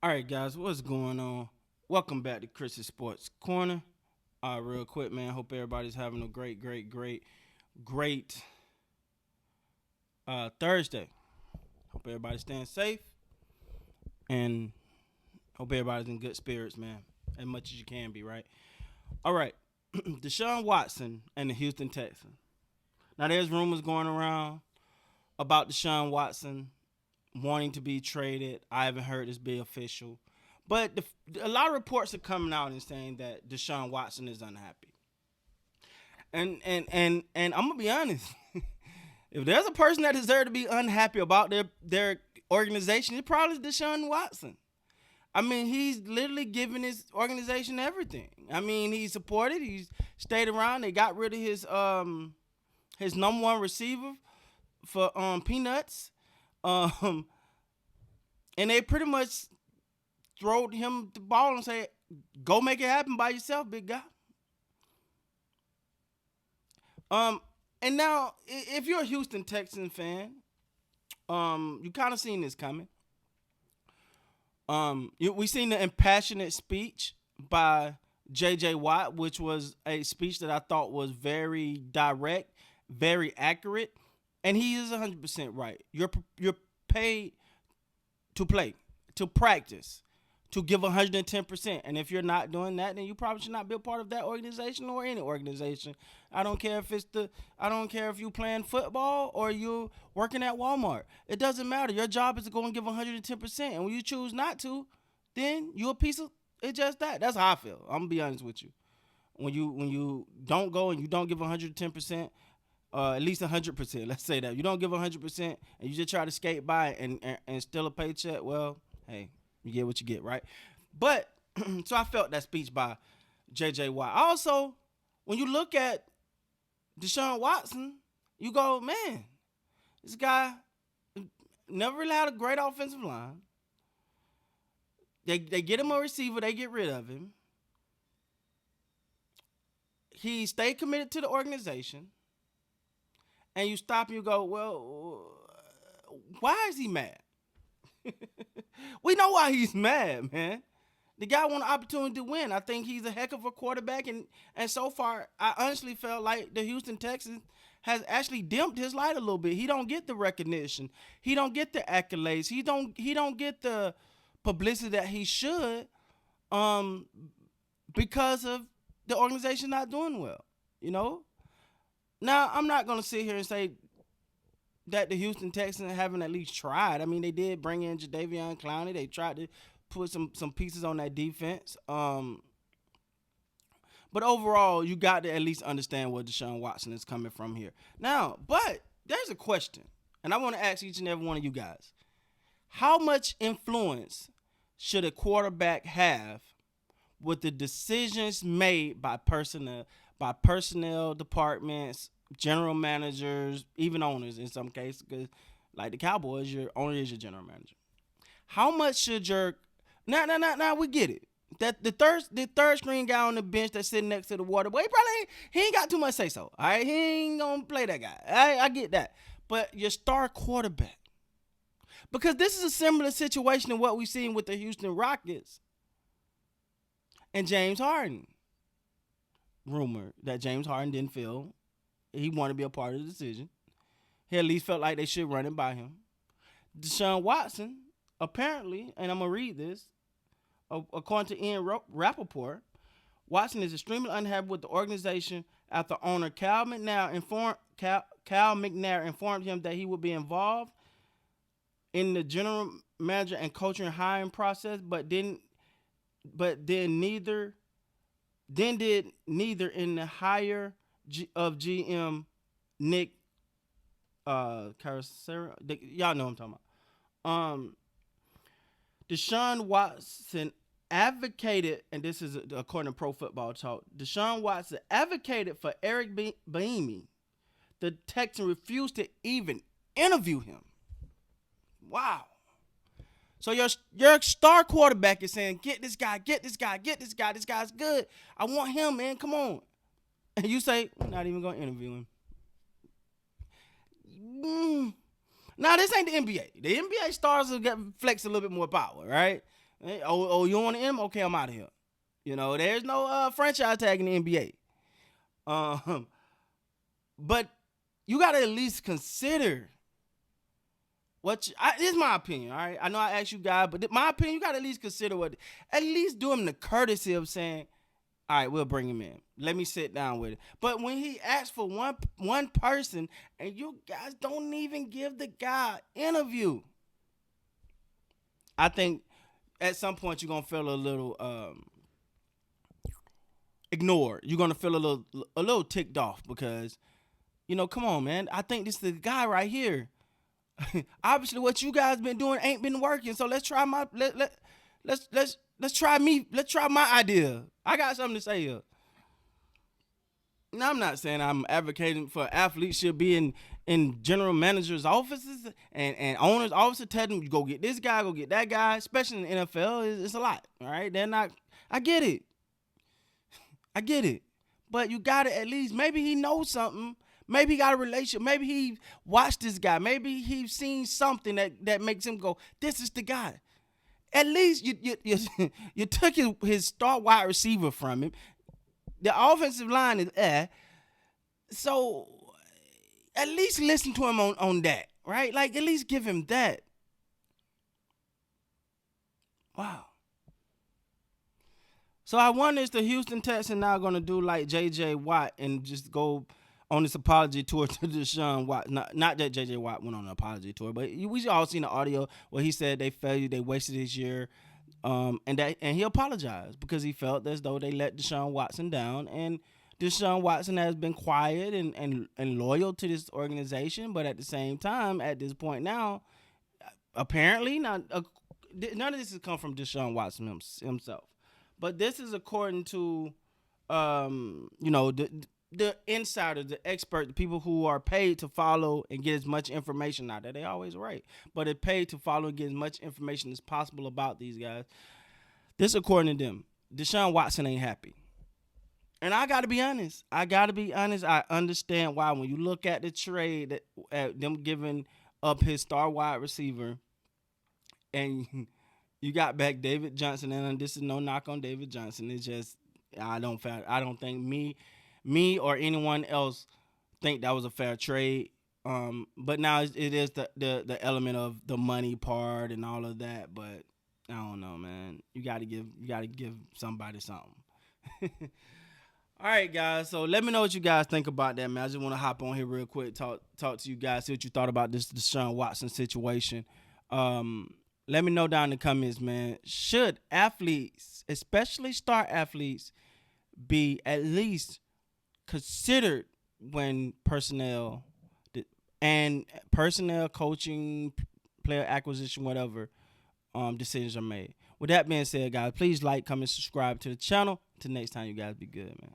All right, guys, what's going on? Welcome back to Chris's Sports Corner. Real quick, man. Hope everybody's having a great Thursday. Hope everybody's staying safe and hope everybody's in good spirits, man. As much as you can be, right? All right, Deshaun Watson and the Houston Texans. Now, there's rumors going around about Deshaun Watson wanting to be traded. I haven't heard this be official. But a lot of reports are coming out and saying that Deshaun Watson is unhappy. And I'm gonna be honest. If there's a person that deserves to be unhappy about their organization, it's probably Deshaun Watson. I mean, he's literally giving his organization everything. I mean, he's supported. He's stayed around. They got rid of his number one receiver for peanuts. And they pretty much throwed him the ball and say, "Go make it happen by yourself, big guy." And now if you're a Houston Texans fan, you kind of seen this coming. We seen the impassionate speech by J.J. Watt, which was a speech that I thought was very direct, very accurate, and he is 100% right. You're paid to play, to practice, to give 110%. And if you're not doing that, then you probably should not be a part of that organization or any organization. I don't care if you playing football or you working at Walmart. It doesn't matter. Your job is to go and give 110%. And when you choose not to, then you're a piece of it's just that. That's how I feel. I'm gonna be honest with you. When you don't go and you don't give 110%, at least 100%. Let's say that you don't give 100% and you just try to skate by and steal a paycheck. Well, hey, you get what you get, right? But so I felt that speech by J.J. Watt. Also, when you look at Deshaun Watson, you go, man, this guy never really had a great offensive line. They get him a receiver, they get rid of him. He stayed committed to the organization. And you stop and you go, well, why is he mad? We know why he's mad, man. The guy want an opportunity to win. I think he's a heck of a quarterback, and so far, I honestly felt like the Houston Texans has actually dimmed his light a little bit. He don't get the recognition. He don't get the accolades. He don't get the publicity that he should, because of the organization not doing well. You know. Now, I'm not going to sit here and say that the Houston Texans haven't at least tried. I mean, they did bring in Jadeveon Clowney. They tried to put some pieces on that defense. But overall, you got to at least understand where Deshaun Watson is coming from here. Now, but there's a question, and I want to ask each and every one of you guys. How much influence should a quarterback have with the decisions made by personnel departments, general managers, even owners in some cases? Because like the Cowboys, your owner is your general manager. How much should your now we get it. That the third string guy on the bench that's sitting next to the water boy, he ain't got too much say so. All right, he ain't gonna play that guy. I get that. But your star quarterback, because this is a similar situation to what we've seen with the Houston Rockets and James Harden. Rumor that James Harden didn't feel he wanted to be a part of the decision. He at least felt like they should run it by him. Deshaun Watson, apparently, and I'm going to read this, according to Ian Rappaport, Watson is extremely unhappy with the organization after owner Cal McNair informed him that he would be involved in the general manager and coaching and hiring process, but did neither in the hire of GM Nick Caruso. Y'all know what I'm talking about. Deshaun Watson advocated, and this is according to Pro Football Talk, Deshaun Watson advocated for Eric Bieniemy. The Texans refused to even interview him. Wow. So your star quarterback is saying, get this guy. This guy's good. I want him, man. Come on. And you say, we're not even going to interview him. Now, this ain't the NBA. The NBA stars will get flex a little bit more power, right? You want him? Okay, I'm out of here. There's no franchise tag in the NBA. But you got to at least consider this is my opinion, all right? I know I asked you guys, but my opinion, you got to at least consider at least do him the courtesy of saying, all right, we'll bring him in. Let me sit down with it. But when he asks for one person and you guys don't even give the guy an interview, I think at some point you're going to feel a little ignored. You're going to feel a little ticked off because, come on, man. I think this is the guy right here. Obviously, what you guys been doing ain't been working. So let's try let's try my idea. I got something to say here. Now, I'm not saying I'm advocating for athletes should be in general managers' offices and owners' offices. Tell them, you go get this guy, go get that guy. Especially in the NFL, it's a lot. All right, they're not. I get it. But you gotta at least, maybe he knows something. Maybe he got a relationship. Maybe he watched this guy. Maybe he's seen something that makes him go, this is the guy. At least you took his star wide receiver from him. The offensive line is so at least listen to him on that, right? Like, at least give him that. Wow. So I wonder, is the Houston Texans now going to do like J.J. Watt and just go on this apology tour to Deshaun Watson? Not that J.J. Watt went on an apology tour, but we all seen the audio where he said they failed, they wasted his year, and he apologized because he felt as though they let Deshaun Watson down. And Deshaun Watson has been quiet and loyal to this organization, but at the same time, at this point now, apparently none of this has come from Deshaun Watson himself. But this is according to, the insiders, the experts, the people who are paid to follow and get as much information out there. They always right, but they're paid to follow and get as much information as possible about these guys. This according to them. Deshaun Watson ain't happy. And I got to be honest. I understand why. When you look at the trade, at them giving up his star wide receiver, and you got back David Johnson, and this is no knock on David Johnson. It's just I don't think me or anyone else think that was a fair trade. But now it is the element of the money part and all of that. But I don't know, man. You gotta give somebody something. All right, guys. So let me know what you guys think about that, man. I just want to hop on here real quick, talk to you guys, see what you thought about this Deshaun Watson situation. Let me know down in the comments, man. Should athletes, especially star athletes, be at least considered when personnel, coaching, player acquisition, whatever, decisions are made? With that being said, guys, please like, comment, subscribe to the channel. Till next time, you guys be good, man.